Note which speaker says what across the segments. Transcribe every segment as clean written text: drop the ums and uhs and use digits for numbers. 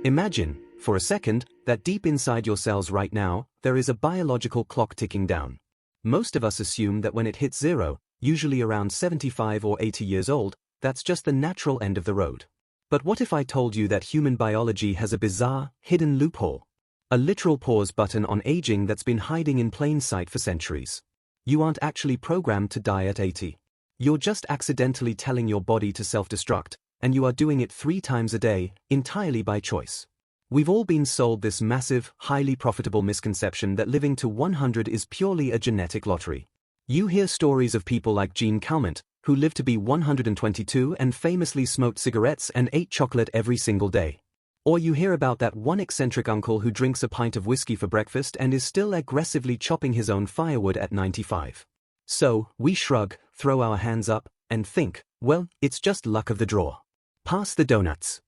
Speaker 1: Imagine, for a second, that deep inside your cells right now, there is a biological clock ticking down. Most of us assume that when it hits zero, usually around 75 or 80 years old, that's just the natural end of the road. But what if I told you that human biology has a bizarre, hidden loophole? A literal pause button on aging that's been hiding in plain sight for centuries. You aren't actually programmed to die at 80. You're just accidentally telling your body to self-destruct, and you are doing it 3 times a day, entirely by choice. We've all been sold this massive, highly profitable misconception that living to 100 is purely a genetic lottery. You hear stories of people like Gene Calment, who lived to be 122 and famously smoked cigarettes and ate chocolate every single day. Or you hear about that one eccentric uncle who drinks a pint of whiskey for breakfast and is still aggressively chopping his own firewood at 95. So, we shrug, throw our hands up, and think, well, it's just luck of the draw. Pass the donuts.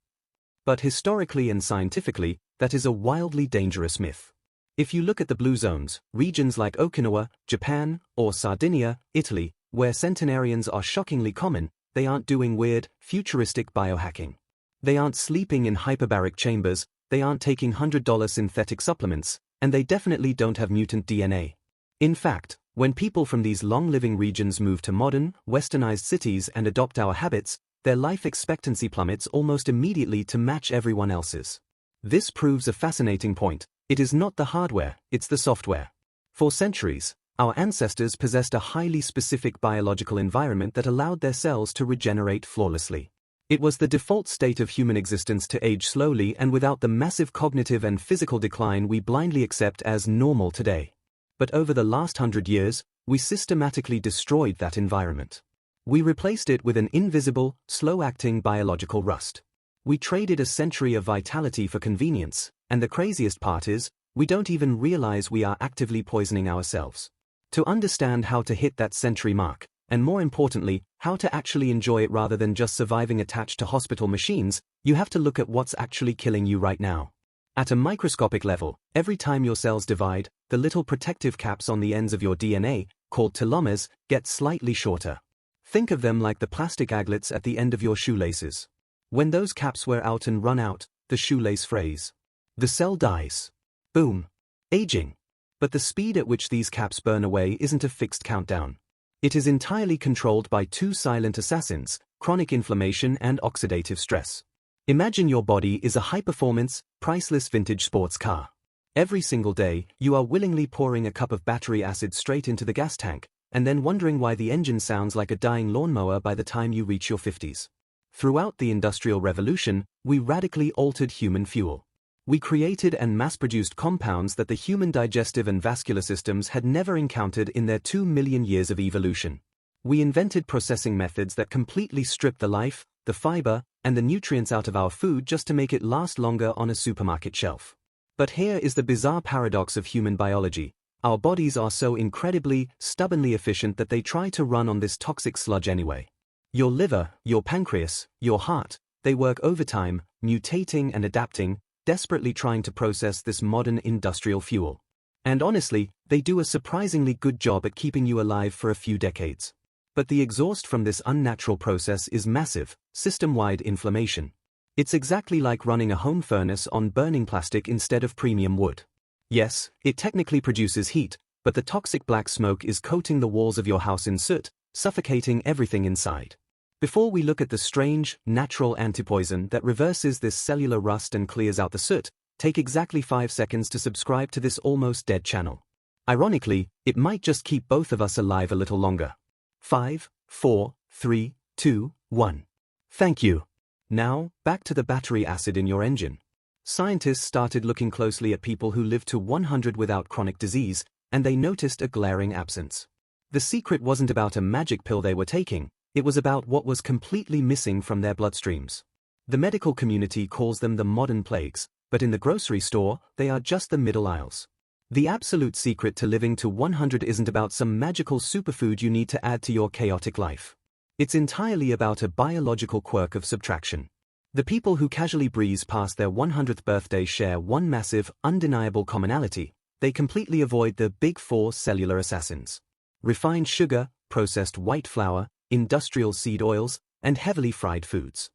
Speaker 1: But historically and scientifically, that is a wildly dangerous myth. If you look at the blue zones, regions like Okinawa, Japan, or Sardinia, Italy, where centenarians are shockingly common, they aren't doing weird, futuristic biohacking. They aren't sleeping in hyperbaric chambers, they aren't taking $100 synthetic supplements, and they definitely don't have mutant DNA. In fact, when people from these long-living regions move to modern, westernized cities and adopt our habits, their life expectancy plummets almost immediately to match everyone else's. This proves a fascinating point. It is not the hardware, it's the software. For centuries, our ancestors possessed a highly specific biological environment that allowed their cells to regenerate flawlessly. It was the default state of human existence to age slowly and without the massive cognitive and physical decline we blindly accept as normal today. But over the last 100 years, we systematically destroyed that environment. We replaced it with an invisible, slow-acting biological rust. We traded a century of vitality for convenience, and the craziest part is, we don't even realize we are actively poisoning ourselves. To understand how to hit that century mark, and more importantly, how to actually enjoy it rather than just surviving attached to hospital machines, you have to look at what's actually killing you right now. At a microscopic level, every time your cells divide, the little protective caps on the ends of your DNA, called telomeres, get slightly shorter. Think of them like the plastic aglets at the end of your shoelaces. When those caps wear out and run out, the shoelace frays. The cell dies. Boom. Aging. But the speed at which these caps burn away isn't a fixed countdown. It is entirely controlled by 2 silent assassins, chronic inflammation and oxidative stress. Imagine your body is a high-performance, priceless vintage sports car. Every single day, you are willingly pouring a cup of battery acid straight into the gas tank, and then wondering why the engine sounds like a dying lawnmower by the time you reach your 50s. Throughout the Industrial Revolution, we radically altered human fuel. We created and mass-produced compounds that the human digestive and vascular systems had never encountered in their 2 million years of evolution. We invented processing methods that completely stripped the life, the fiber, and the nutrients out of our food just to make it last longer on a supermarket shelf. But here is the bizarre paradox of human biology. Our bodies are so incredibly, stubbornly efficient that they try to run on this toxic sludge anyway. Your liver, your pancreas, your heart, they work overtime, mutating and adapting, desperately trying to process this modern industrial fuel. And honestly, they do a surprisingly good job at keeping you alive for a few decades. But the exhaust from this unnatural process is massive, system-wide inflammation. It's exactly like running a home furnace on burning plastic instead of premium wood. Yes, it technically produces heat, but the toxic black smoke is coating the walls of your house in soot, suffocating everything inside. Before we look at the strange, natural antipoison that reverses this cellular rust and clears out the soot, take exactly 5 seconds to subscribe to this almost dead channel. Ironically, it might just keep both of us alive a little longer. 5, 4, 3, 2, 1. Thank you. Now, back to the battery acid in your engine. Scientists started looking closely at people who lived to 100 without chronic disease, and they noticed a glaring absence. The secret wasn't about a magic pill they were taking, it was about what was completely missing from their bloodstreams. The medical community calls them the modern plagues, but in the grocery store, they are just the middle aisles. The absolute secret to living to 100 isn't about some magical superfood you need to add to your chaotic life. It's entirely about a biological quirk of subtraction. The people who casually breeze past their 100th birthday share one massive, undeniable commonality: they completely avoid the big 4 cellular assassins. Refined sugar, processed white flour, industrial seed oils, and heavily fried foods.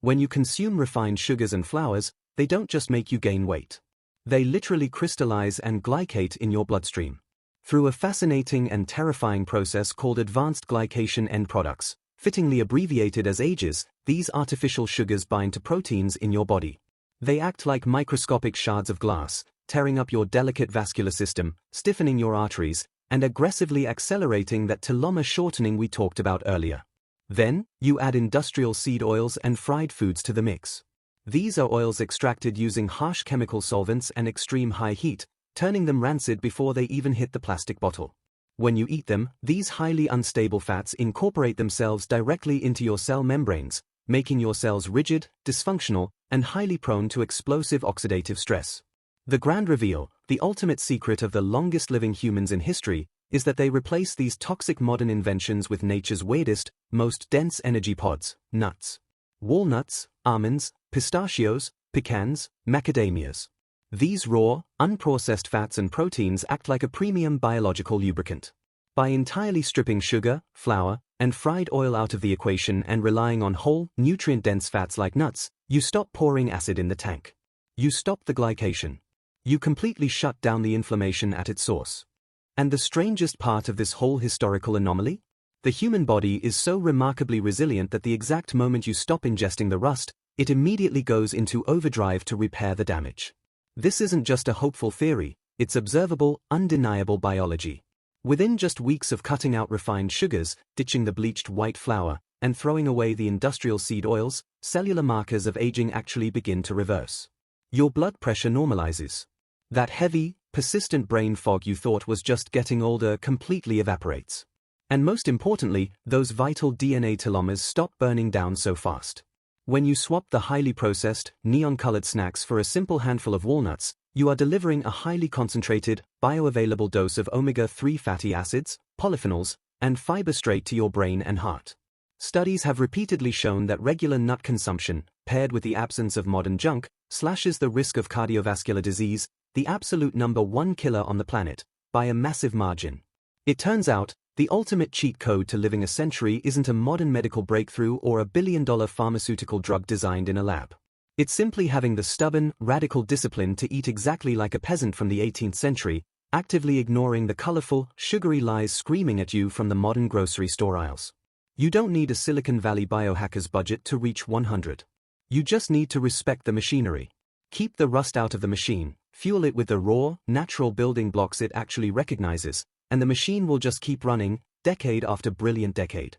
Speaker 1: When you consume refined sugars and flours, they don't just make you gain weight. They literally crystallize and glycate in your bloodstream. Through a fascinating and terrifying process called advanced glycation end products, fittingly abbreviated as AGEs, these artificial sugars bind to proteins in your body. They act like microscopic shards of glass, tearing up your delicate vascular system, stiffening your arteries, and aggressively accelerating that telomere shortening we talked about earlier. Then, you add industrial seed oils and fried foods to the mix. These are oils extracted using harsh chemical solvents and extreme high heat, turning them rancid before they even hit the plastic bottle. When you eat them, these highly unstable fats incorporate themselves directly into your cell membranes, making your cells rigid, dysfunctional, and highly prone to explosive oxidative stress. The grand reveal, the ultimate secret of the longest-living humans in history, is that they replace these toxic modern inventions with nature's weirdest, most dense energy pods, nuts. Walnuts, almonds, pistachios, pecans, macadamias. These raw, unprocessed fats and proteins act like a premium biological lubricant. By entirely stripping sugar, flour, and fried oil out of the equation and relying on whole, nutrient-dense fats like nuts, you stop pouring acid in the tank. You stop the glycation. You completely shut down the inflammation at its source. And the strangest part of this whole historical anomaly? The human body is so remarkably resilient that the exact moment you stop ingesting the rust, it immediately goes into overdrive to repair the damage. This isn't just a hopeful theory, it's observable, undeniable biology. Within just weeks of cutting out refined sugars, ditching the bleached white flour, and throwing away the industrial seed oils, cellular markers of aging actually begin to reverse. Your blood pressure normalizes. That heavy, persistent brain fog you thought was just getting older completely evaporates. And most importantly, those vital DNA telomeres stop burning down so fast. When you swap the highly processed, neon-colored snacks for a simple handful of walnuts, you are delivering a highly concentrated, bioavailable dose of omega-3 fatty acids, polyphenols, and fiber straight to your brain and heart. Studies have repeatedly shown that regular nut consumption, paired with the absence of modern junk, slashes the risk of cardiovascular disease, the absolute number one killer on the planet, by a massive margin. It turns out, the ultimate cheat code to living a century isn't a modern medical breakthrough or a billion-dollar pharmaceutical drug designed in a lab. It's simply having the stubborn, radical discipline to eat exactly like a peasant from the 18th century, actively ignoring the colorful, sugary lies screaming at you from the modern grocery store aisles. You don't need a Silicon Valley biohacker's budget to reach 100. You just need to respect the machinery. Keep the rust out of the machine, fuel it with the raw, natural building blocks it actually recognizes, and the machine will just keep running, decade after brilliant decade.